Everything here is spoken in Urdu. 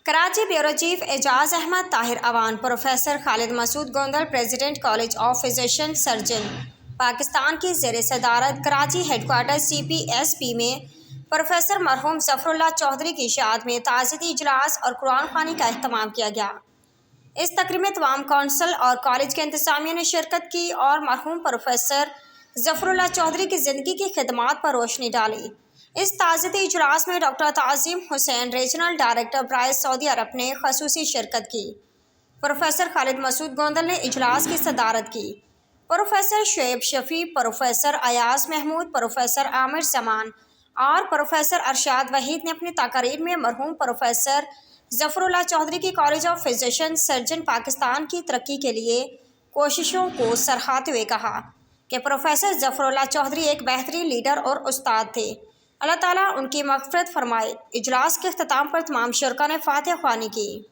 Karachi bureau chief Ijaz Ahmed Tahir Awan, professor Khalid Masood Gondal, president college of physician surgeon Pakistan کی زیر صدارت کراچی ہیڈ کوارٹر CPSP میں پروفیسر مرحوم ظفر اللہ چودھری کی اشاعت میں تعزیتی اجلاس اور قرآن خوانی کا اہتمام کیا گیا۔ اس تقریب میں تمام کونسل اور کالج کے انتظامیہ نے شرکت کی اور مرحوم پروفیسر ظفر اللہ چودھری کی زندگی کی خدمات پر روشنی ڈالی۔ اس تعزیتی اجلاس میں ڈاکٹر تعظیم حسین، ریجنل ڈائریکٹر برائے سعودی عرب نے خصوصی شرکت کی۔ پروفیسر خالد مسعود گوندل نے اجلاس کی صدارت کی۔ پروفیسر شعیب شفیع، پروفیسر ایاز محمود، پروفیسر عامر زمان اور پروفیسر ارشاد وحید نے اپنی تقاریر میں مرحوم پروفیسر ظفر اللہ چودھری کی college of physician surgeon Pakistan کی ترقی کے لیے کوششوں کو سراہتے ہوئے کہا کہ پروفیسر ظفر اللہ چودھری ایک بہترین لیڈر اور استاد تھے۔ اللہ تعالیٰ ان کی مغفرت فرمائے۔ اجلاس کے اختتام پر تمام شرکاء نے فاتحہ خوانی کی۔